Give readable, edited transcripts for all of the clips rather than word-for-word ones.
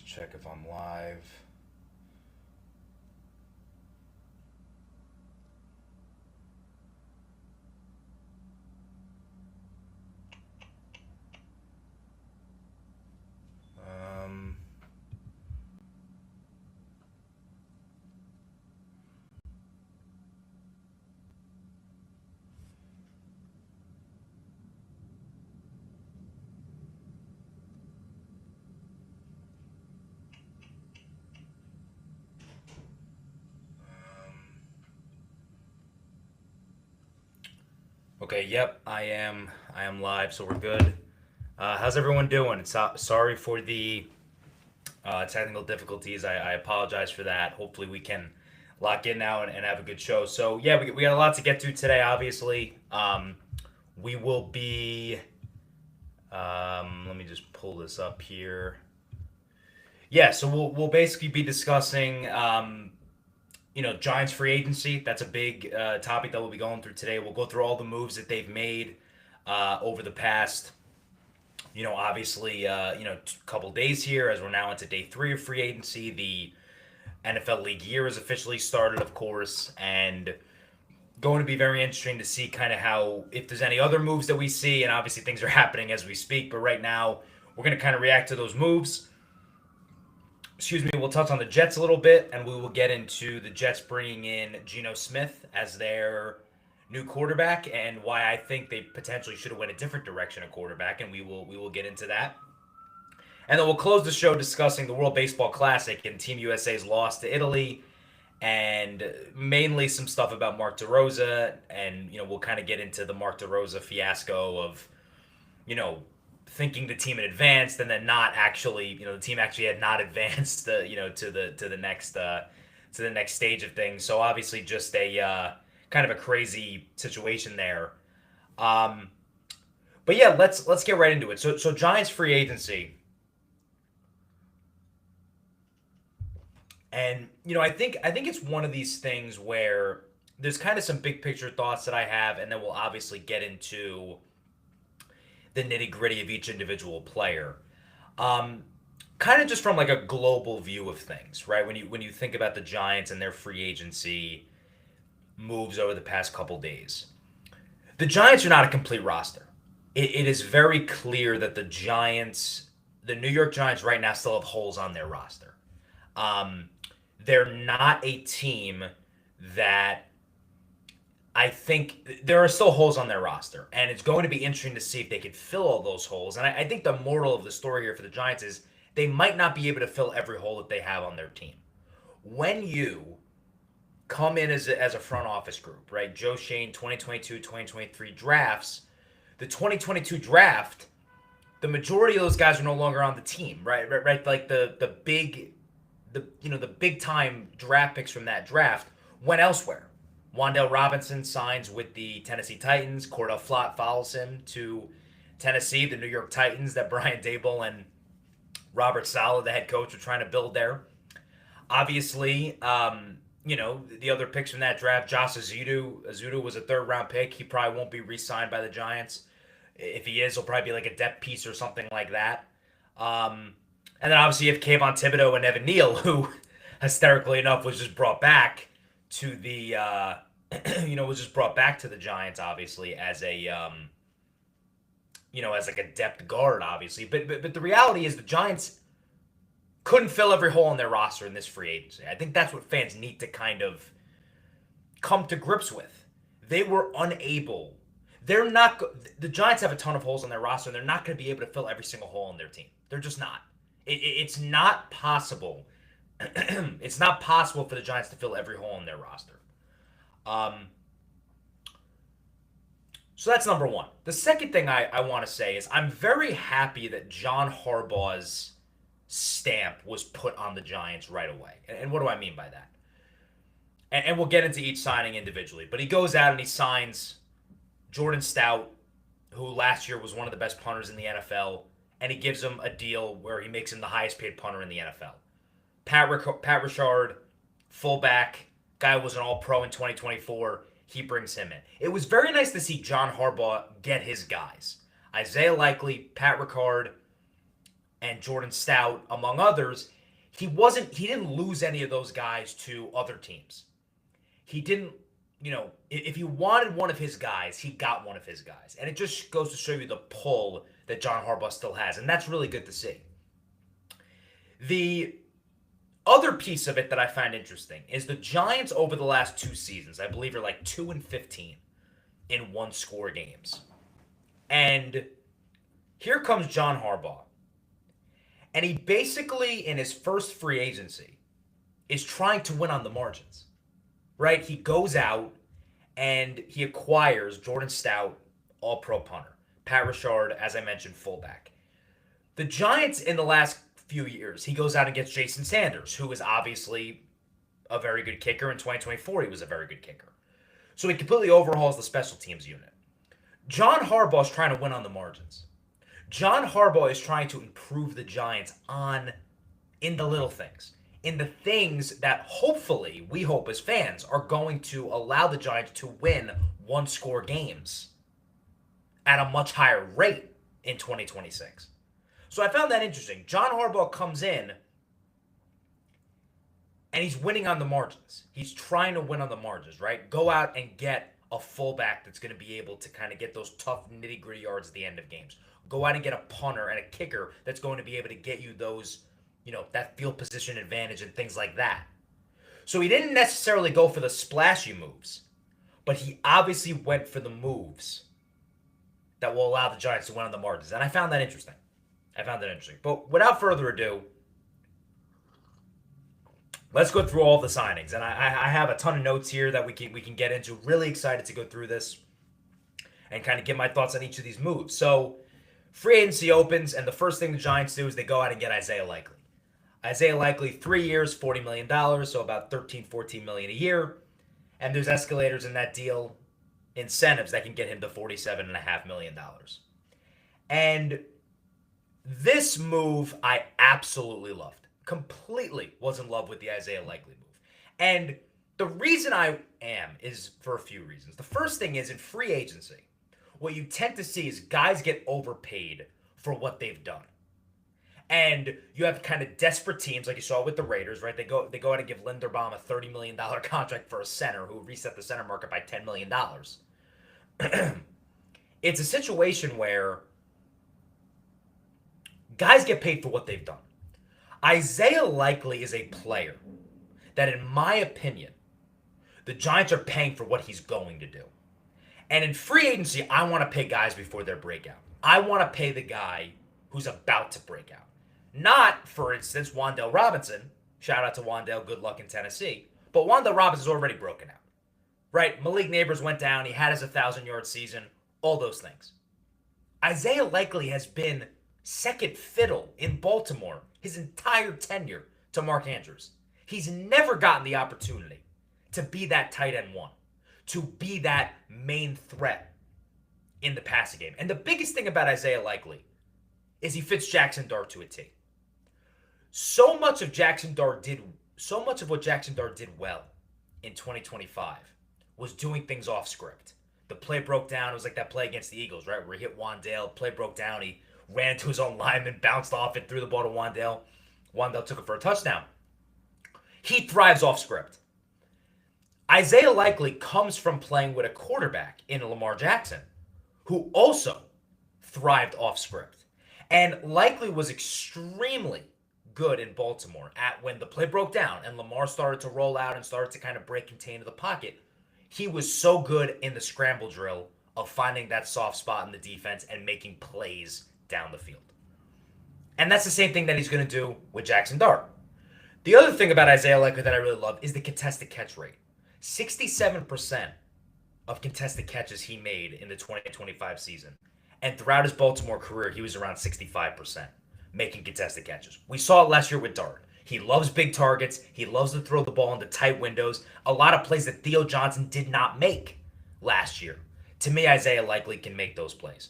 check if I'm live. Um, okay, yep, I am. I am live, so we're good. How's everyone doing? Sorry for the technical difficulties. I apologize for that. Hopefully, we can lock in now and have a good show. So, yeah, we got a lot to get to today, obviously. We will be. Let me just pull this up here. Yeah, so we'll basically be discussing Giants free agency. That's a big topic that we'll be going through today. We'll go through all the moves that they've made over the past, obviously, couple days here as we're now into day 3 of free agency. The NFL league year has officially started, of course, and going to be very interesting to see kind of how, if there's any other moves that we see, and obviously things are happening as we speak, but right now we're going to kind of react to those moves. Excuse me, we'll touch on the Jets a little bit, and we will get into the Jets bringing in Geno Smith as their new quarterback, and why I think they potentially should have went a different direction at quarterback, and we will get into that. And then we'll close the show discussing the World Baseball Classic and Team USA's loss to Italy, and mainly some stuff about Mark DeRosa, and we'll kind of get into the Mark DeRosa fiasco of you know thinking the team had advanced and then not actually, the team actually had not advanced, to the next stage of things. So obviously, just a kind of a crazy situation there. Um, but yeah, let's get right into it. So Giants free agency, and I think it's one of these things where there's kind of some big picture thoughts that I have, and then we'll obviously get into the nitty gritty of each individual player. Um, Kind of just from like a global view of things, right? When you think about the Giants and their free agency moves over the past couple days, the Giants are not a complete roster. It is very clear that the New York Giants, right now still have holes on their roster. Um, they're not a team that I think there are still holes on their roster, and it's going to be interesting to see if they can fill all those holes. And I think the moral of the story here for the Giants is they might not be able to fill every hole that they have on their team. When you come in as a front office group, right? Joe Shane 2022, 2023 drafts, the 2022 draft, the majority of those guys are no longer on the team, right? Right. Like the big time draft picks from that draft went elsewhere. Wandale Robinson signs with the Tennessee Titans. Cordell Flott follows him to Tennessee, the New York Titans that Brian Dable and Robert Saleh, the head coach, are trying to build there. Obviously, the other picks from that draft, Josh Azudu. Azudu was a third round pick. He probably won't be re signed by the Giants. If he is, he'll probably be like a depth piece or something like that. And then obviously you have Kayvon Thibodeau and Evan Neal, who, hysterically enough, was just brought back to the was just brought back to the Giants, obviously, as a as like a depth guard, obviously. But the reality is the Giants couldn't fill every hole in their roster in this free agency. I think that's what fans need to kind of come to grips with. They were unable. They're not. The Giants have a ton of holes on their roster, and they're not going to be able to fill every single hole in their team. They're just not. It's not possible. It's not possible for the Giants to fill every hole in their roster. Um, so that's number one. The second thing I want to say is I'm very happy that John Harbaugh's stamp was put on the Giants right away. And what do I mean by that? And we'll get into each signing individually. But he goes out and he signs Jordan Stout, who last year was one of the best punters in the NFL, and he gives him a deal where he makes him the highest paid punter in the NFL. Pat Richard, fullback, guy was an All-Pro in 2024. He brings him in. It was very nice to see John Harbaugh get his guys. Isaiah Likely, Pat Ricard, and Jordan Stout, among others. he didn't lose any of those guys to other teams. He didn't, if he wanted one of his guys, he got one of his guys. And it just goes to show you the pull that John Harbaugh still has. And that's really good to see. The other piece of it that I find interesting is the Giants over the last 2 seasons, I believe, are like 2-15 in one-score games. And here comes John Harbaugh. And he basically, in his first free agency, is trying to win on the margins. Right? He goes out and he acquires Jordan Stout, all-pro punter. Pat Richard, as I mentioned, fullback. The Giants in the last few years, he goes out and gets Jason Sanders, who is obviously a very good kicker. In 2024, he was a very good kicker. So he completely overhauls the special teams unit. John Harbaugh is trying to win on the margins. John Harbaugh is trying to improve the Giants in the little things. In the things that hopefully, we hope as fans, are going to allow the Giants to win one-score games at a much higher rate in 2026. So I found that interesting. John Harbaugh comes in and he's winning on the margins. He's trying to win on the margins, right? Go out and get a fullback that's going to be able to kind of get those tough nitty-gritty yards at the end of games. Go out and get a punter and a kicker that's going to be able to get you those, that field position advantage and things like that. So he didn't necessarily go for the splashy moves, but he obviously went for the moves that will allow the Giants to win on the margins. And I found that interesting. But without further ado, let's go through all the signings. And I have a ton of notes here that we can get into. Really excited to go through this and kind of give my thoughts on each of these moves. So free agency opens, and the first thing the Giants do is they go out and get Isaiah Likely. Isaiah Likely, 3 years, $40 million, so about $13-14 million a year. And there's escalators in that deal, incentives that can get him to $47.5 million. And this move I absolutely loved. Completely was in love with the Isaiah Likely move. And the reason I am is for a few reasons. The first thing is, in free agency, what you tend to see is guys get overpaid for what they've done. And you have kind of desperate teams, like you saw with the Raiders, right? They go out and give Linderbaum a $30 million contract for a center who reset the center market by $10 million. It's a situation where guys get paid for what they've done. Isaiah Likely is a player that, in my opinion, the Giants are paying for what he's going to do. And in free agency, I want to pay guys before their breakout. I want to pay the guy who's about to break out. Not, for instance, Wan'Dale Robinson. Shout out to Wan'Dale. Good luck in Tennessee. But Wan'Dale Robinson's already broken out. Right? Malik Neighbors went down. He had his 1,000-yard season. All those things. Isaiah Likely has been second fiddle in Baltimore his entire tenure to Mark Andrews. He's never gotten the opportunity to be that tight end one, to be that main threat in the passing game. And the biggest thing about Isaiah Likely is he fits Jackson Dart to a T. So much of what Jackson Dart did well in 2025 was doing things off script. The play broke down. It was like that play against the Eagles, right? Where he hit Wan'Dale. Play broke down. He ran to his own lineman, bounced off it, threw the ball to Wan'Dale. Wan'Dale took it for a touchdown. He thrives off script. Isaiah Likely comes from playing with a quarterback in Lamar Jackson, who also thrived off script. And Likely was extremely good in Baltimore at when the play broke down and Lamar started to roll out and started to kind of break contain of the pocket. He was so good in the scramble drill of finding that soft spot in the defense and making plays down the field. And that's the same thing that he's going to do with Jackson Dart. The other thing about Isaiah Likely that I really love is the contested catch rate. 67% of contested catches he made in the 2025 season. And throughout his Baltimore career, he was around 65% making contested catches. We saw it last year with Dart. He loves big targets. He loves to throw the ball into tight windows. A lot of plays that Theo Johnson did not make last year. To me, Isaiah Likely can make those plays.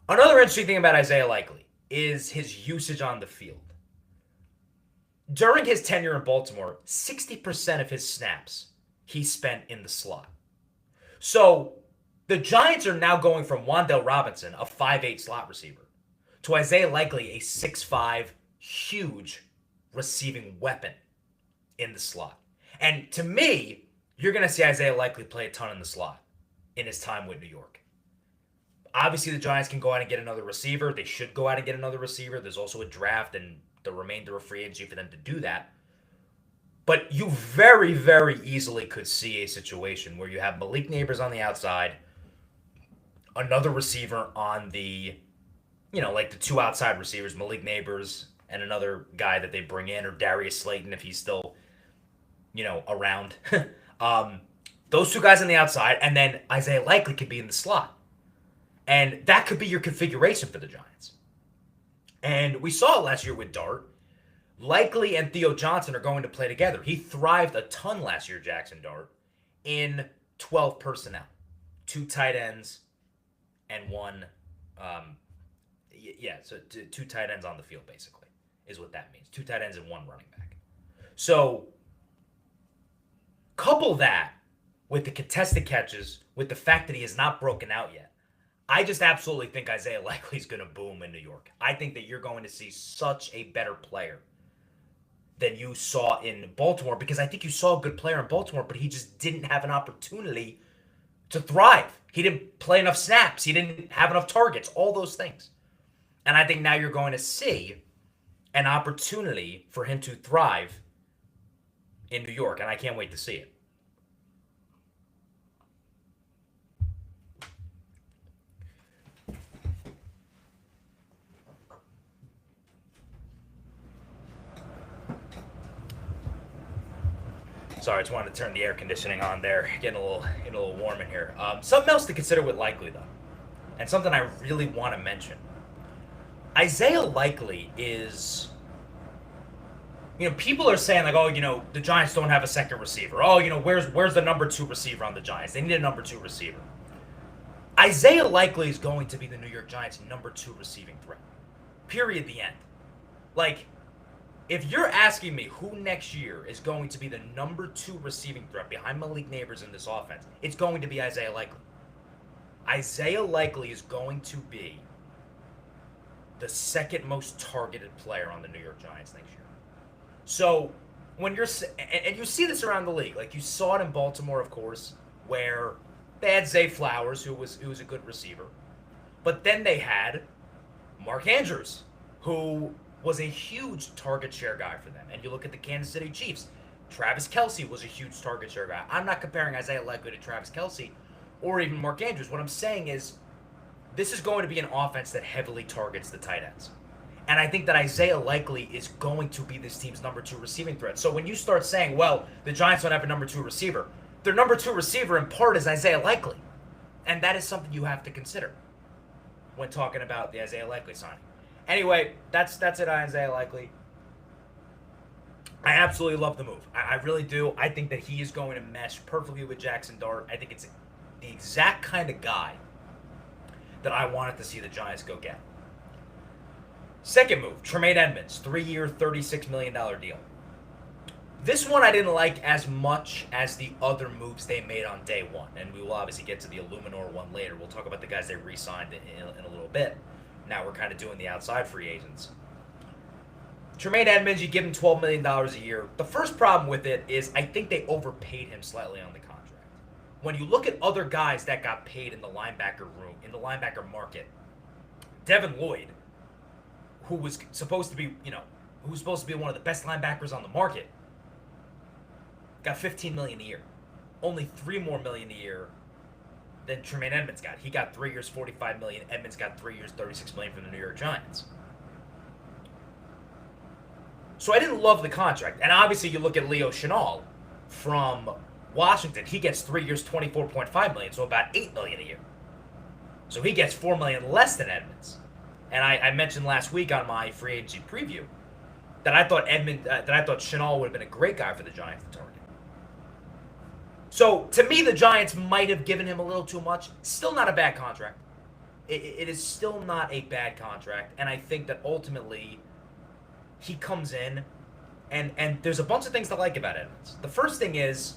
Another interesting thing about Isaiah Likely is his usage on the field. During his tenure in Baltimore, 60% of his snaps he spent in the slot. So the Giants are now going from Wan'Dale Robinson, a 5'8 slot receiver, to Isaiah Likely, a 6'5 huge receiving weapon in the slot. And to me, you're going to see Isaiah Likely play a ton in the slot in his time with New York. Obviously, the Giants can go out and get another receiver. They should go out and get another receiver. There's also a draft and the remainder of free agency for them to do that. But you very, very easily could see a situation where you have Malik Neighbors on the outside, another receiver on the, like the two outside receivers, Malik Neighbors and another guy that they bring in, or Darius Slayton if he's still, around. Those two guys on the outside, and then Isaiah Likely could be in the slot. And that could be your configuration for the Giants. And we saw it last year with Dart. Likely and Theo Johnson are going to play together. He thrived a ton last year, Jackson Dart, in 12 personnel. 2 tight ends and one, so 2 tight ends on the field, basically, is what that means. 2 tight ends and 1 running back. So, couple that with the contested catches, with the fact that he has not broken out yet. I just absolutely think Isaiah Likely is going to boom in New York. I think that you're going to see such a better player than you saw in Baltimore, because I think you saw a good player in Baltimore, but he just didn't have an opportunity to thrive. He didn't play enough snaps. He didn't have enough targets, all those things. And I think now you're going to see an opportunity for him to thrive in New York, and I can't wait to see it. Sorry, I just wanted to turn the air conditioning on there. Getting a little warm in here. Something else to consider with Likely, though, and something I really want to mention. Isaiah Likely is, people are saying like, oh, the Giants don't have a second receiver. Oh, where's the number 2 receiver on the Giants? They need a number 2 receiver. Isaiah Likely is going to be the New York Giants' number 2 receiving threat. Period. The end. Like, if you're asking me who next year is going to be the number 2 receiving threat behind Malik Neighbors in this offense, it's going to be Isaiah Likely. Isaiah Likely is going to be the second most targeted player on the New York Giants next year. So when you're, and you see this around the league, like you saw it in Baltimore, of course, where they had Zay Flowers, who was a good receiver, but then they had Mark Andrews, who was a huge target share guy for them. And you look at the Kansas City Chiefs, Travis Kelce was a huge target share guy. I'm not comparing Isaiah Likely to Travis Kelce or even Mark Andrews. What I'm saying is this is going to be an offense that heavily targets the tight ends. And I think that Isaiah Likely is going to be this team's number 2 receiving threat. So when you start saying, well, the Giants don't have a number 2 receiver, their number 2 receiver in part is Isaiah Likely. And that is something you have to consider when talking about the Isaiah Likely signing. Anyway, that's it on Isaiah Likely. I absolutely love the move. I really do. I think that he is going to mesh perfectly with Jackson Dart. I think it's the exact kind of guy that I wanted to see the Giants go get. Second move, Tremaine Edmunds, 3-year, $36 million deal. This one I didn't like as much as the other moves they made on day one, and we will obviously get to the Illuminor one later. We'll talk about the guys they re-signed in a little bit. Now we're kind of doing the outside free agents. Tremaine Edmunds, you give him $12 million a year. The first problem with it is I think they overpaid him slightly on the contract. When you look at other guys that got paid in the linebacker room, in the linebacker market, Devin Lloyd, who was supposed to be, one of the best linebackers on the market, got $15 million a year. Only $3 more million a year than Tremaine Edmunds got. He got 3 years, $45 million. Edmunds got 3 years, $36 million from the New York Giants. So I didn't love the contract. And obviously you look at Leo Chenal from Washington. He gets 3 years, $24.5 million, so about $8 million a year. So he gets $4 million less than Edmunds. And I mentioned last week on my free agency preview that I thought Chenal would have been a great guy for the Giants to target. So, to me, the Giants might have given him a little too much. Still not a bad contract. It is still not a bad contract. And I think that ultimately he comes in, and there's a bunch of things to like about Edmunds. The first thing is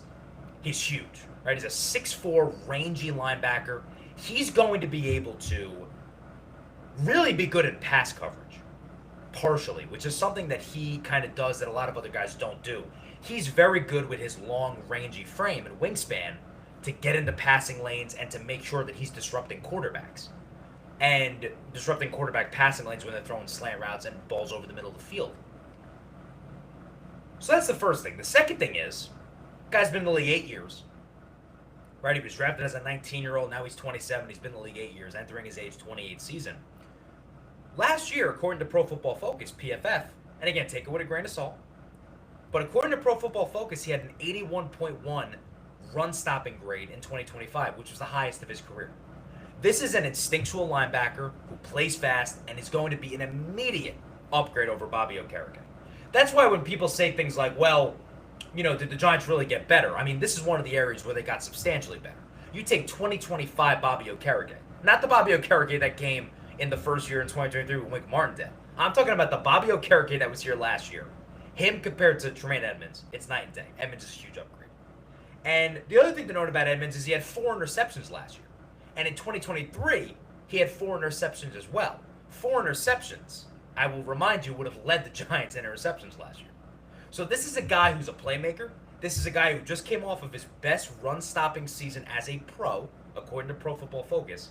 he's huge, right? He's a 6'4", rangy linebacker. He's going to be able to really be good in pass coverage. partially, which is something that he kind of does that a lot of other guys don't do. He's very good with his long, rangy frame and wingspan to get into passing lanes and to make sure that he's disrupting quarterbacks and disrupting quarterback passing lanes when they're throwing slant routes and balls over the middle of the field. So that's the first thing. The second thing is, guy's been in the league 8 years. Right? He was drafted as a 19-year-old. Now he's 27. He's been in the league 8 years, entering his age 28 season. Last year, according to Pro Football Focus, PFF, and again, take it with a grain of salt, but according to Pro Football Focus, he had an 81.1 run-stopping grade in 2025, which was the highest of his career. This is an instinctual linebacker who plays fast and is going to be an immediate upgrade over Bobby Okereke. That's why when people say things like, well, did the Giants really get better? I mean, this is one of the areas where they got substantially better. You take 2025 Bobby Okereke, not the Bobby Okereke that came in the first year in 2023 when Wink Martindale. I'm talking about the Bobby Okereke that was here last year. Him compared to Tremaine Edmonds, it's night and day. Edmonds is a huge upgrade. And the other thing to note about Edmonds is he had 4 interceptions last year. And in 2023, he had 4 interceptions as well. 4 interceptions, I will remind you, would have led the Giants in interceptions last year. So this is a guy who's a playmaker. This is a guy who just came off of his best run-stopping season as a pro, according to Pro Football Focus.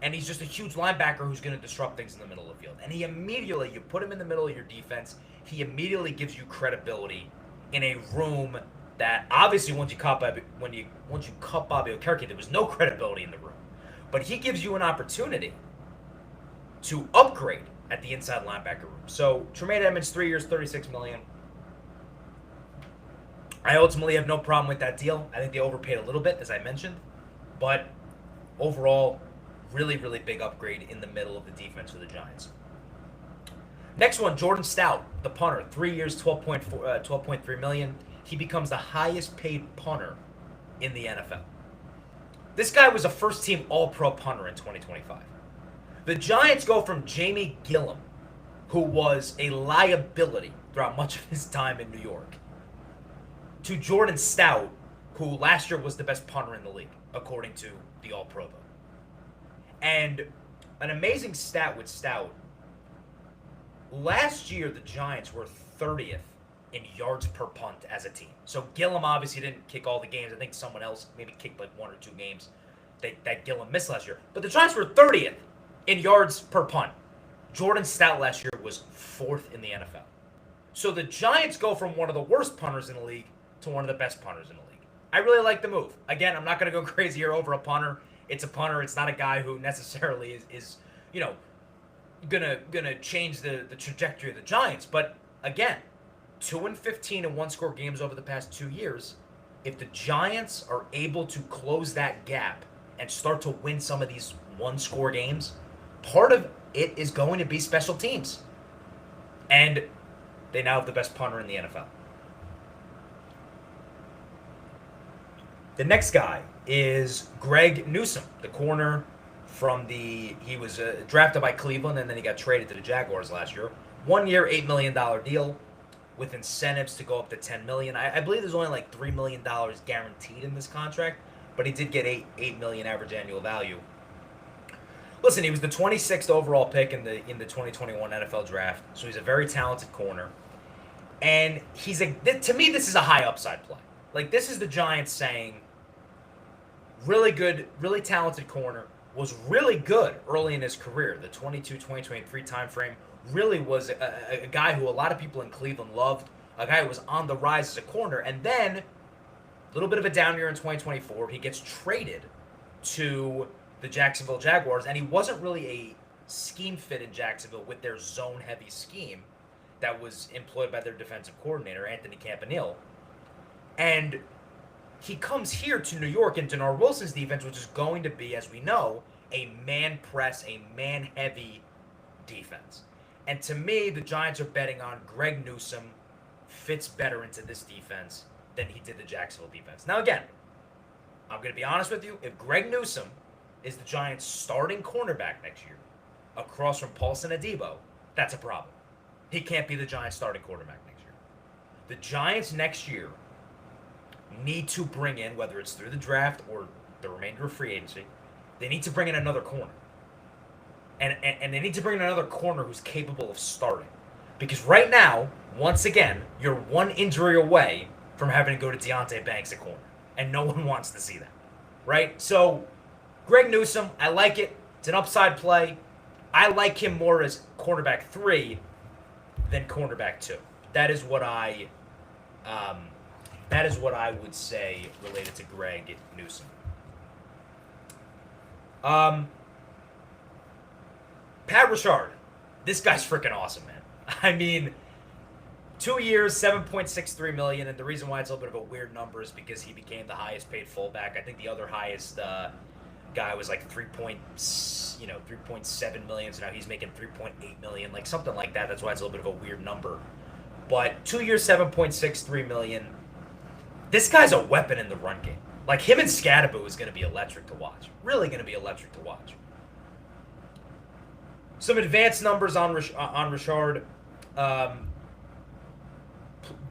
And he's just a huge linebacker who's going to disrupt things in the middle of the field. And he immediately, you put him in the middle of your defense, he immediately gives you credibility in a room that obviously once you cut Bobby Okereke, there was no credibility in the room. But he gives you an opportunity to upgrade at the inside linebacker room. So Tremaine Edmonds, 3 years, $36 million. I ultimately have no problem with that deal. I think they overpaid a little bit, as I mentioned. But overall, really, really big upgrade in the middle of the defense for the Giants. Next one, Jordan Stout, the punter. 3 years, $12.3 million. He becomes the highest paid punter in the NFL. This guy was a first-team All-Pro punter in 2025. The Giants go from Jamie Gilliam, who was a liability throughout much of his time in New York, to Jordan Stout, who last year was the best punter in the league, according to the All-Pro vote. And an amazing stat with Stout, last year the Giants were 30th in yards per punt as a team. So Gilliam obviously didn't kick all the games. I think someone else maybe kicked like 1 or 2 games that Gilliam missed last year. But the Giants were 30th in yards per punt. Jordan Stout last year was 4th in the NFL. So the Giants go from one of the worst punters in the league to one of the best punters in the league. I really like the move. Again, I'm not going to go crazy here over a punter. It's a punter. It's not a guy who necessarily is gonna change the trajectory of the Giants. But again, 2-15 in one-score games over the past 2 years. If the Giants are able to close that gap and start to win some of these one-score games, part of it is going to be special teams. And they now have the best punter in the NFL. The next guy is Greg Newsome, the corner from he was drafted by Cleveland and then he got traded to the Jaguars last year. 1 year, $8 million deal with incentives to go up to $10 million. I believe there's only like $3 million guaranteed in this contract, but he did get $8 million average annual value. Listen, he was the 26th overall pick in the 2021 NFL draft, so he's a very talented corner. And to me, this is a high upside play. Like, this is the Giants saying, really good, really talented corner, was really good early in his career. The 2023 time frame really was a guy who a lot of people in Cleveland loved, a guy who was on the rise as a corner. And then, a little bit of a down year in 2024, he gets traded to the Jacksonville Jaguars, and he wasn't really a scheme fit in Jacksonville with their zone-heavy scheme that was employed by their defensive coordinator, Anthony Campanile. And he comes here to New York and Denard Wilson's defense, which is going to be, as we know, a man-press, a man-heavy defense. And to me, the Giants are betting on Greg Newsome fits better into this defense than he did the Jacksonville defense. Now, again, I'm going to be honest with you. If Greg Newsome is the Giants' starting cornerback next year, across from Paulson Adebo, that's a problem. He can't be the Giants' starting quarterback next year. The Giants next year need to bring in, whether it's through the draft or the remainder of free agency, they need to bring in another corner. And they need to bring in another corner who's capable of starting. Because right now, once again, you're one injury away from having to go to Deonte Banks at corner. And no one wants to see that. Right? So, Greg Newsome, I like it. It's an upside play. I like him more as cornerback 3 than cornerback 2. That is what I would say related to Greg Newsome. Pat Richard. This guy's freaking awesome, man. I mean, 2 years, $7.63 million, and the reason why it's a little bit of a weird number is because he became the highest paid fullback. I think the other highest guy was like 3.7 million, so now he's making 3.8 million, like something like that. That's why it's a little bit of a weird number. But 2 years, 7.63 million. This guy's a weapon in the run game. Like, him and Scadaboo is going to be electric to watch. Really going to be electric to watch. Some advanced numbers on Richard.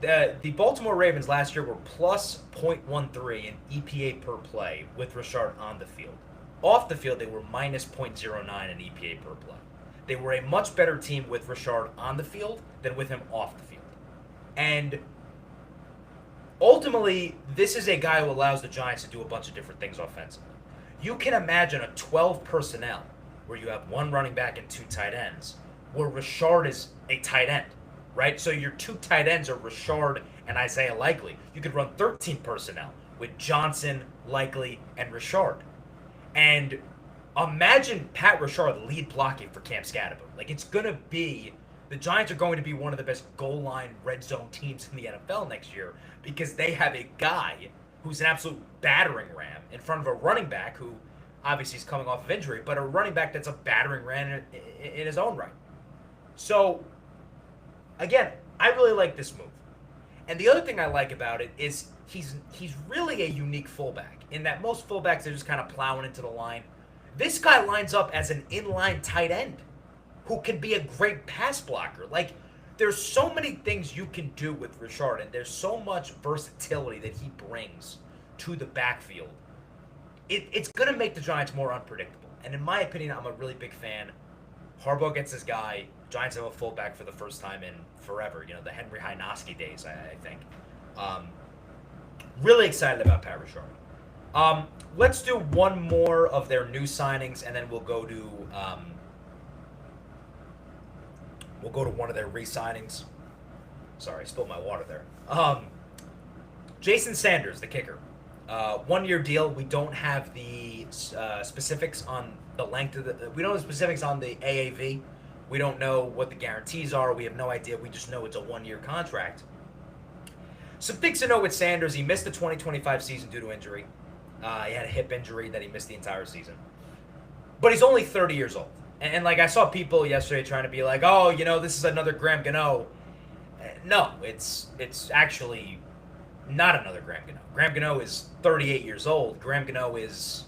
The Baltimore Ravens last year were plus .13 in EPA per play with Richard on the field. Off the field, they were minus .09 in EPA per play. They were a much better team with Richard on the field than with him off the field. And ultimately, this is a guy who allows the Giants to do a bunch of different things offensively. You can imagine a 12 personnel where you have one running back and 2 tight ends, where Richard is a tight end, right? So your 2 tight ends are Richard and Isaiah Likely. You could run 13 personnel with Johnson, Likely, and Richard. And imagine Pat Richard lead blocking for Cam Scadaboo. Like, it's going to be, the Giants are going to be one of the best goal line red zone teams in the NFL next year because they have a guy who's an absolute battering ram in front of a running back who obviously is coming off of injury, but a running back that's a battering ram in his own right. So, again, I really like this move. And the other thing I like about it is he's really a unique fullback in that most fullbacks are just kind of plowing into the line. This guy lines up as an inline tight end who can be a great pass blocker. Like, there's so many things you can do with Richard, and there's so much versatility that he brings to the backfield. It's going to make the Giants more unpredictable. And in my opinion, I'm a really big fan. Harbaugh gets his guy. Giants have a fullback for the first time in forever. You know, the Henry Hynoski days, I think. Really excited about Pat Richard. Let's do one more of their new signings, and then we'll go to one of their re-signings. Sorry, I spilled my water there. Jason Sanders, the kicker. 1-year deal. We don't have the specifics on the length of the. We don't have specifics on the AAV. We don't know what the guarantees are. We have no idea. We just know it's a 1-year contract. Some things to know with Sanders. He missed the 2025 season due to injury. He had a hip injury that he missed the entire season. But he's only 30 years old. And like, I saw people yesterday trying to be like, oh, you know, this is another Graham Gano. No, it's actually not another Graham Gano. Graham Gano is 38 years old. Graham Gano is,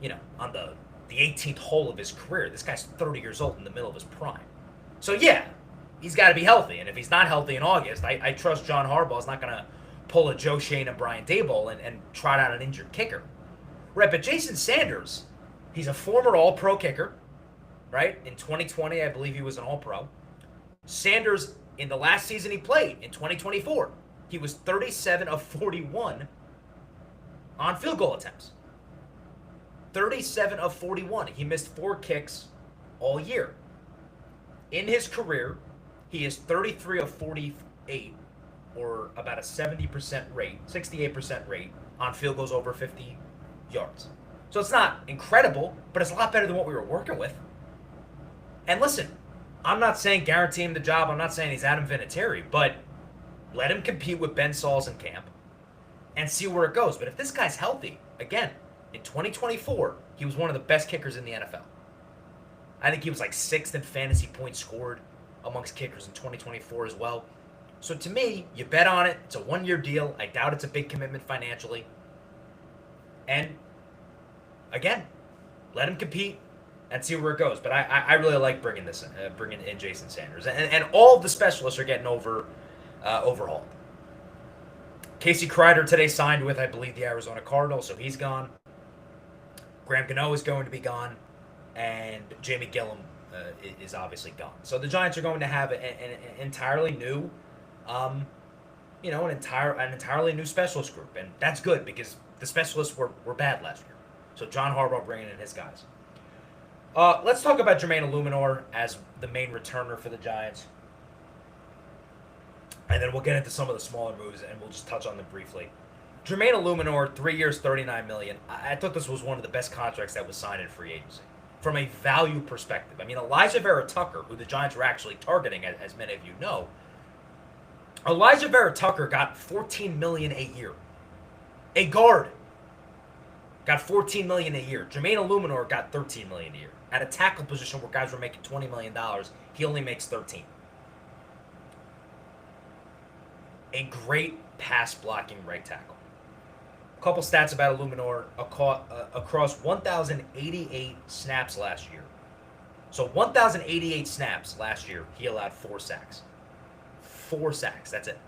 you know, on the 18th hole of his career. This guy's 30 years old in the middle of his prime. So, yeah, he's got to be healthy. And if he's not healthy in August, I trust John Harbaugh is not going to pull a Joe Shane and Brian Daboll and trot out an injured kicker. Right, but Jason Sanders, he's a former All-Pro kicker, right? In 2020, I believe he was an All-Pro. Sanders, in the last season he played, in 2024, he was 37 of 41 on field goal attempts. 37 of 41. He missed 4 kicks all year. In his career, he is 33 of 48, or about a 70% rate, 68% rate on field goals over 50 yards. So it's not incredible, but it's a lot better than what we were working with. And listen, I'm not saying guarantee him the job. I'm not saying he's Adam Vinatieri, but let him compete with Ben Sauls in camp and see where it goes. But if this guy's healthy, again, in 2024, he was one of the best kickers in the NFL. I think he was like 6th in fantasy points scored amongst kickers in 2024 as well. So to me, you bet on it. It's a 1-year deal. I doubt it's a big commitment financially. And again, let him compete and see where it goes. But I really like bringing in Jason Sanders. And all of the specialists are getting overhauled. Casey Kreider today signed with, I believe, the Arizona Cardinals, so he's gone. Graham Gano is going to be gone. and Jamie Gillum is obviously gone. So the Giants are going to have an entirely new, um, an entirely new specialist group, and that's good because the specialists were bad last year. So John Harbaugh bringing in his guys. Let's talk about Jermaine Illuminor as the main returner for the Giants. And then we'll get into some of the smaller moves, and we'll just touch on them briefly. Jermaine Illuminor, 3 years, $39 million. I thought this was one of the best contracts that was signed in free agency from a value perspective. I mean, Elijah Vera Tucker, who the Giants were actually targeting, as many of you know, Elijah Vera Tucker got $14 million a year. A guard got $14 million a year. Jermaine Illuminor got $13 million a year. At a tackle position where guys were making $20 million, he only makes $13. A great pass blocking right tackle. A couple stats about Illuminor across 1,088 snaps last year. So 1,088 snaps last year, he allowed 4 sacks. 4 sacks, that's it.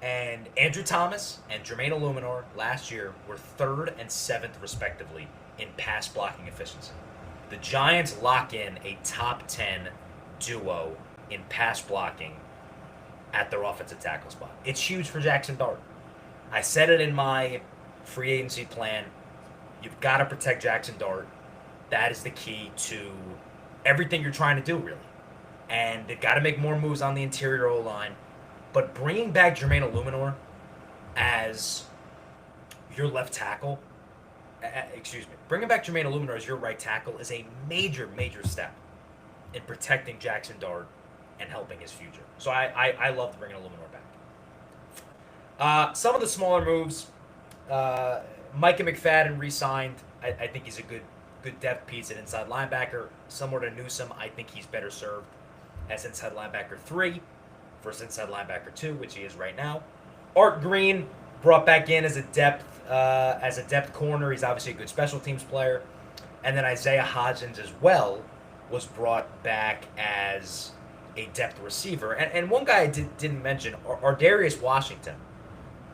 And Andrew Thomas and Jermaine Illuminor last year were 3rd and 7th respectively in pass blocking efficiency. The Giants lock in a top 10 duo in pass blocking at their offensive tackle spot. It's huge for Jackson Dart. I said it in my free agency plan. You've got to protect Jackson Dart. That is the key to everything you're trying to do, really. And they've got to make more moves on the interior O-line. But bringing back Jermaine Illuminor as your left tackle, bringing back Jermaine Illuminor as your right tackle is a major, major step in protecting Jackson Dart and helping his future. So I love bringing Illuminor back. Some of the smaller moves, Micah McFadden re-signed. I think he's a good depth piece at inside linebacker. Similar to Newsome, I think he's better served as inside linebacker 3 versus inside linebacker 2, which he is right now. Art Green brought back in as a depth corner. He's obviously a good special teams player. And then Isaiah Hodgins as well was brought back as a depth receiver. And one guy I didn't mention, Ardarius Washington,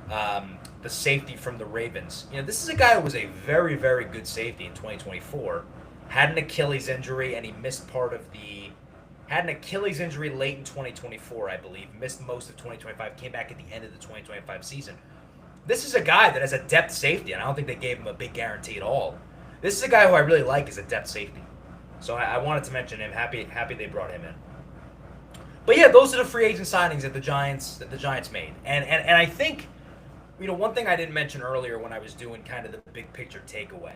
the safety from the Ravens. This is a guy who was a very, very good safety in 2024. Had an Achilles injury, and he missed had an Achilles injury late in 2024, I believe. Missed most of 2025, came back at the end of the 2025 season. This is a guy that has a depth safety, and I don't think they gave him a big guarantee at all. This is a guy who I really like as a depth safety. So I wanted to mention him. Happy they brought him in. But yeah, those are the free agent signings that the Giants made. And I think, one thing I didn't mention earlier when I was doing kind of the big picture takeaway.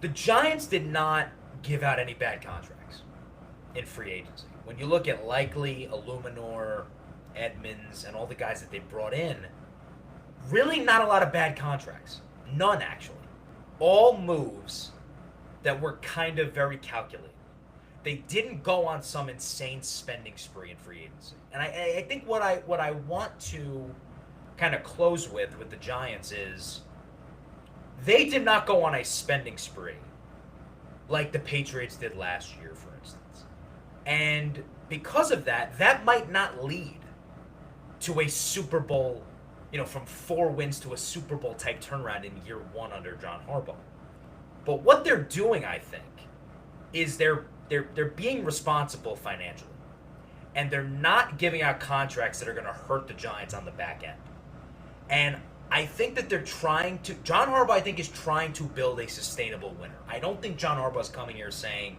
The Giants did not give out any bad contracts in free agency. When you look at Likely, Illuminor, Edmonds, and all the guys that they brought in, really not a lot of bad contracts. None, actually. All moves that were kind of very calculated. They didn't go on some insane spending spree in free agency. And I think what I want to kind of close with the Giants is they did not go on a spending spree like the Patriots did last year, for instance. And because of that, that might not lead to a Super Bowl, from 4 wins to a Super Bowl type turnaround in year 1 under John Harbaugh. But what they're doing, I think, is they're being responsible financially. And they're not giving out contracts that are going to hurt the Giants on the back end. And I think that John Harbaugh, I think, is trying to build a sustainable winner. I don't think John Harbaugh's coming here saying,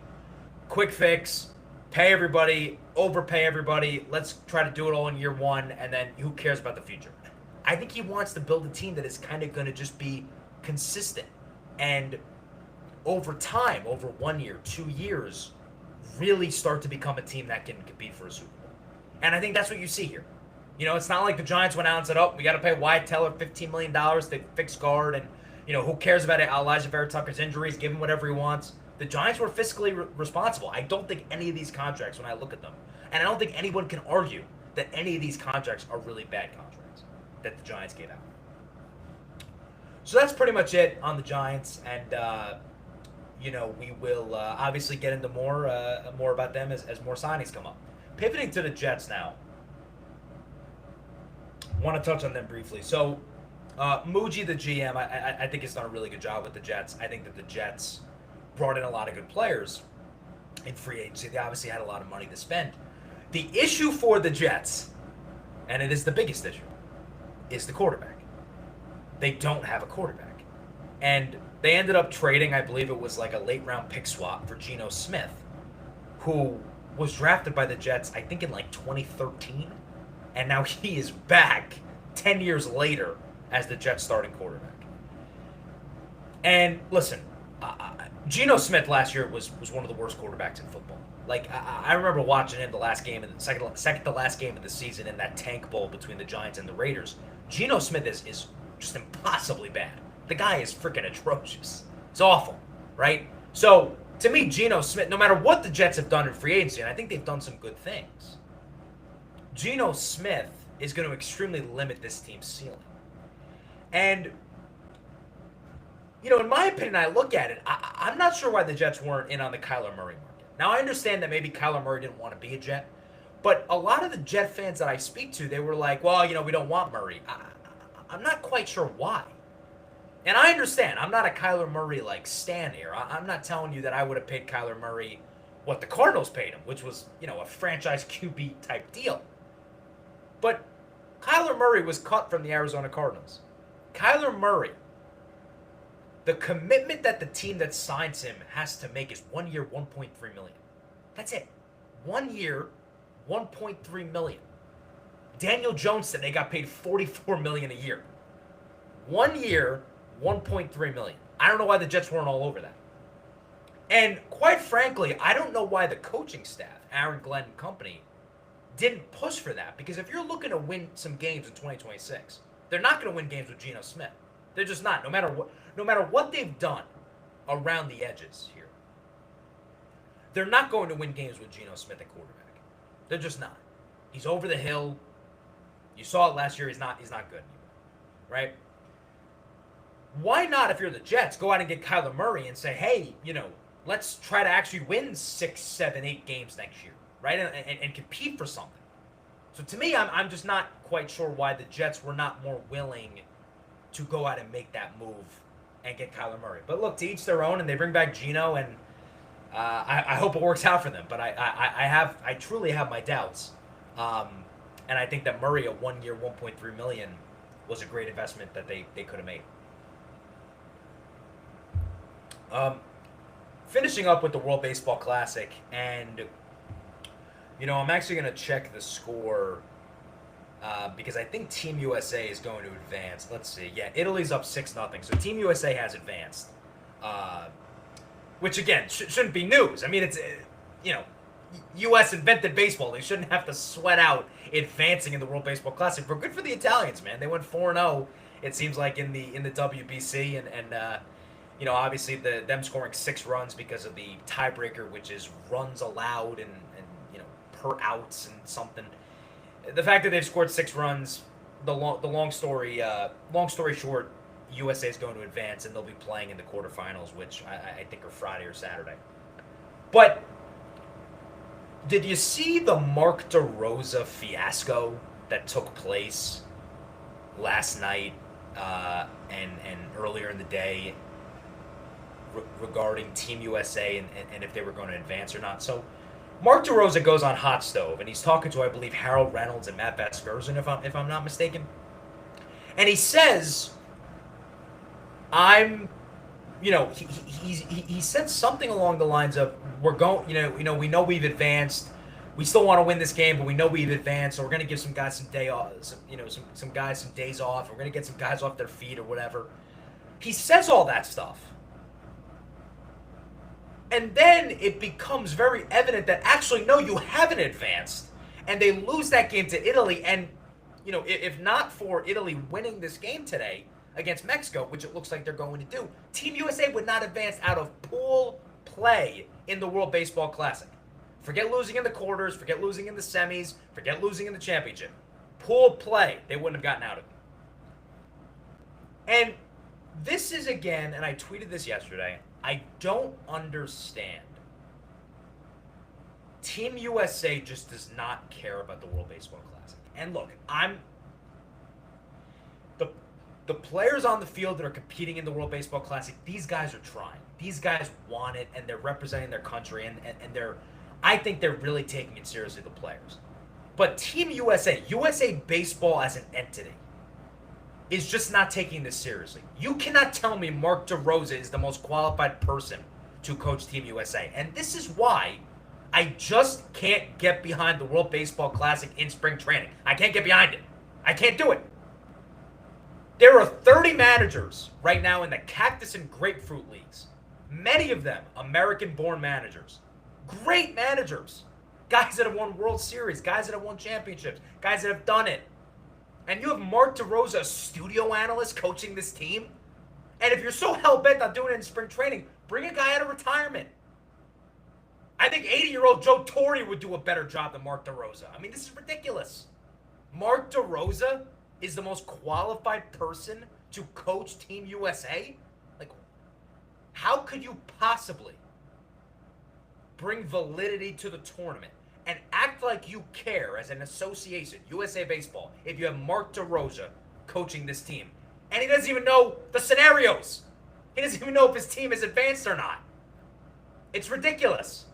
quick fix, pay everybody, overpay everybody, let's try to do it all in year 1, and then who cares about the future? I think he wants to build a team that is kind of going to just be consistent. And over time, over 1 year, 2 years, really start to become a team that can compete for a Super Bowl. And I think that's what you see here. It's not like the Giants went out and said, oh, we got to pay Wyatt Teller $15 million to fix guard, and, who cares about Elijah Vera Tucker's injuries, give him whatever he wants. The Giants were fiscally responsible. I don't think any of these contracts, when I look at them, and I don't think anyone can argue that any of these contracts are really bad contracts that the Giants gave out. So that's pretty much it on the Giants, and we will obviously get into more about them as more signings come up. Pivoting to the Jets now. Want to touch on them briefly. So Muji, the GM, I think has done a really good job with the Jets. I think that the Jets brought in a lot of good players in free agency. They obviously had a lot of money to spend. The issue for the Jets, and it is the biggest issue, is the quarterback. They don't have a quarterback. And they ended up trading, I believe it was like a late round pick swap for Geno Smith, who was drafted by the Jets, I think in like 2013. And now he is back 10 years later as the Jets starting quarterback. And listen, Geno Smith last year was one of the worst quarterbacks in football. Like I remember watching him the last game, in the second to last game of the season in that tank bowl between the Giants and the Raiders. Geno Smith is just impossibly bad. The guy is freaking atrocious. It's awful, right? So to me, Geno Smith, no matter what the Jets have done in free agency, and I think they've done some good things, Geno Smith is going to extremely limit this team's ceiling. And, you know, in my opinion, I look at it, I'm not sure why the Jets weren't in on the Kyler Murray market. Now, I understand that maybe Kyler Murray didn't want to be a Jet, but a lot of the Jet fans that I speak to, they were like, well, you know, we don't want Murray. I'm not quite sure why. And I understand. I'm not a Kyler Murray, like, stan here. I'm not telling you that I would have paid Kyler Murray what the Cardinals paid him, which was, you know, a franchise QB type deal. But Kyler Murray was cut from the Arizona Cardinals. Kyler Murray, the commitment that the team that signs him has to make is 1 year, $1.3 million. That's it. 1 year, $1.3 million. Daniel Jones said they got paid $44 million a year. 1 year, $1.3 million. I don't know why the Jets weren't all over that. And quite frankly, I don't know why the coaching staff, Aaron Glenn and company, didn't push for that. Because if you're looking to win some games in 2026, they're not going to win games with Geno Smith. They're just not. No matter what they've done around the edges here, they're not going to win games with Geno Smith at quarterback. They're just not. He's over the hill. You saw it last year. He's not good anymore, right? Why not, if you're the Jets, go out and get Kyler Murray and say, hey, you know, let's try to actually win 6, 7, 8 games next year, right? And compete for something. So to me, I'm just not quite sure why the Jets were not more willing to go out and make that move and get Kyler Murray. But look, to each their own, and they bring back Geno, and I hope it works out for them. But I truly have my doubts. And I think that Murray, at 1 year, $1.3 million, was a great investment that they could have made. Finishing up with the World Baseball Classic, and you know, I'm actually going to check the score because I think Team USA is going to advance. Let's see. Yeah, Italy's up 6-0, so Team USA has advanced, which again shouldn't be news. I mean, it's you know, U.S. invented baseball. They shouldn't have to sweat out advancing in the World Baseball Classic. But good for the Italians, man. They went 4-0. It seems like in the WBC, and you know, obviously them scoring 6 runs because of the tiebreaker, which is runs allowed and you know, per outs and something. The fact that they've scored 6 runs, the long story short, USA is going to advance, and they'll be playing in the quarterfinals, which I think are Friday or Saturday. But did you see the Mark DeRosa fiasco that took place last night and earlier in the day regarding Team USA and if they were going to advance or not? So Mark DeRosa goes on Hot Stove, and he's talking to, I believe, Harold Reynolds and Matt Vasgersian, if I'm not mistaken. And he says, you know, he said something along the lines of, we're going, you know, we know we've advanced. We still want to win this game, but we know we've advanced, so we're going to give some guys some day off, some guys some days off. We're going to get some guys off their feet or whatever. He says all that stuff. And then it becomes very evident that actually, no, you haven't advanced. And they lose that game to Italy. And, you know, if not for Italy winning this game today against Mexico, which it looks like they're going to do, Team USA would not advance out of pool play in the World Baseball Classic. Forget losing in the quarters, forget losing in the semis, forget losing in the championship. Pool play, they wouldn't have gotten out of it. And this is, again, and I tweeted this yesterday, I don't understand. Team USA just does not care about the World Baseball Classic. And look, the players on the field that are competing in the World Baseball Classic, these guys are trying. These guys want it, and they're representing their country, and they're, I think they're really taking it seriously, the players. But Team USA, USA Baseball as an entity, is just not taking this seriously. You cannot tell me Mark DeRosa is the most qualified person to coach Team USA. And this is why I just can't get behind the World Baseball Classic in spring training. I can't get behind it. I can't do it. There are 30 managers right now in the Cactus and Grapefruit Leagues. Many of them American-born managers. Great managers. Guys that have won World Series, guys that have won championships, guys that have done it. And you have Mark DeRosa, a studio analyst, coaching this team? And if you're so hell-bent on doing it in spring training, bring a guy out of retirement. I think 80-year-old Joe Torre would do a better job than Mark DeRosa. I mean, this is ridiculous. Mark DeRosa is the most qualified person to coach Team USA? Like, how could you possibly bring validity to the tournament and act like you care as an association, USA Baseball, if you have Mark DeRosa coaching this team? And he doesn't even know the scenarios. He doesn't even know if his team is advanced or not. It's ridiculous.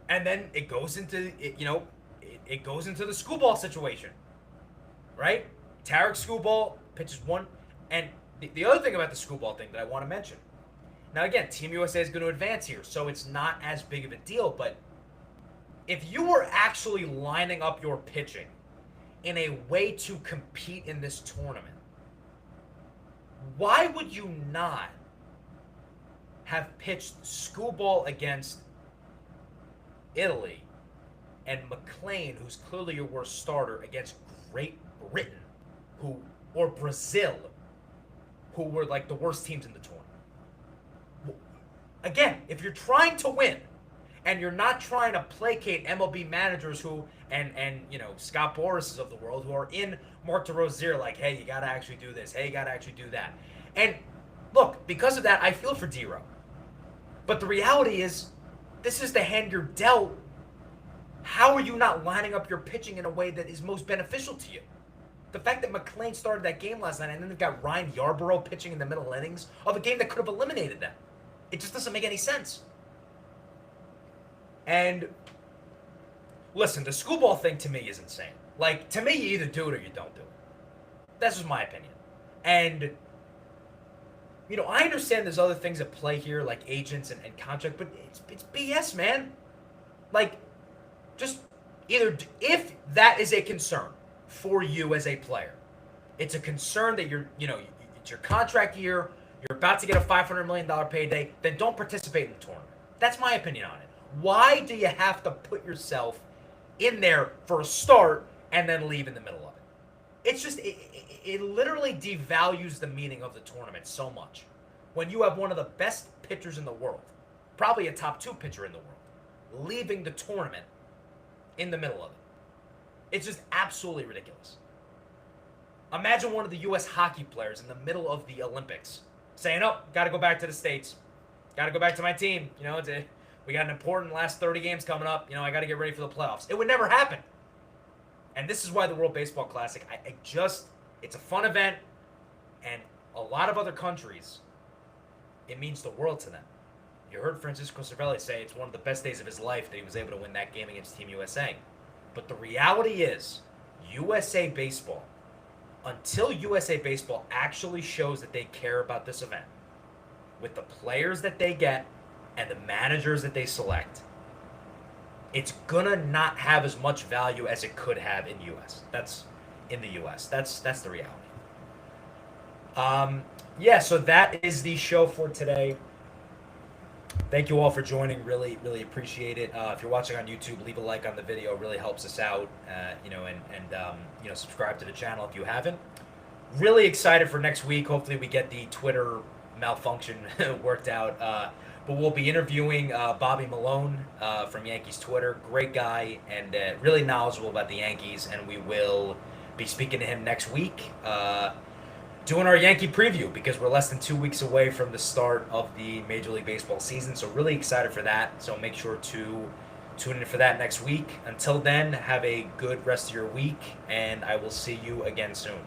And then it goes into, it goes into the Skubal situation, right? Tarek Skubal pitches one. And the other thing about the Skubal thing that I want to mention, now again, Team USA is going to advance here, so it's not as big of a deal, but if you were actually lining up your pitching in a way to compete in this tournament, why would you not have pitched Skubal against Italy and McLean, who's clearly your worst starter, against Great Britain, or Brazil, who were like the worst teams in the tournament? Again, if you're trying to win and you're not trying to placate MLB managers who and Scott Boris's of the world who are in Mark DeRosa's ear like, hey, you got to actually do this. Hey, you got to actually do that. And look, because of that, I feel for D-Ro. But the reality is, this is the hand you're dealt. How are you not lining up your pitching in a way that is most beneficial to you? The fact that McLean started that game last night and then they've got Ryan Yarborough pitching in the middle innings of a game that could have eliminated them. It just doesn't make any sense. And listen, the Skubal thing to me is insane. Like, to me, you either do it or you don't do it. That's just my opinion. And, I understand there's other things at play here, like agents and contract, but it's BS, man. Like, just either, if that is a concern for you as a player, it's a concern that it's your contract year, you're about to get a $500 million payday, then don't participate in the tournament. That's my opinion on it. Why do you have to put yourself in there for a start and then leave in the middle of it? It's just, it literally devalues the meaning of the tournament so much. When you have one of the best pitchers in the world, probably a top 2 pitcher in the world, leaving the tournament in the middle of it. It's just absolutely ridiculous. Imagine one of the U.S. hockey players in the middle of the Olympics saying, oh, got to go back to the States. Got to go back to my team. We got an important last 30 games coming up. I got to get ready for the playoffs. It would never happen. And this is why the World Baseball Classic, it's a fun event. And a lot of other countries, it means the world to them. You heard Francisco Cervelli say it's one of the best days of his life that he was able to win that game against Team USA. But the reality is, USA Baseball, until USA Baseball actually shows that they care about this event, with the players that they get and the managers that they select, it's gonna not have as much value as it could have in the U.S. That's the reality. So that is the show for today. Thank you all for joining. Really, really appreciate it. If you're watching on YouTube, leave a like on the video. It really helps us out. And subscribe to the channel if you haven't. Really excited for next week. Hopefully we get the Twitter malfunction worked out. But we'll be interviewing Bobby Malone from Yankees Twitter. Great guy and really knowledgeable about the Yankees. And we will be speaking to him next week. Doing our Yankee preview because we're less than 2 weeks away from the start of the Major League Baseball season. So really excited for that. So make sure to tune in for that next week. Until then, have a good rest of your week, and I will see you again soon.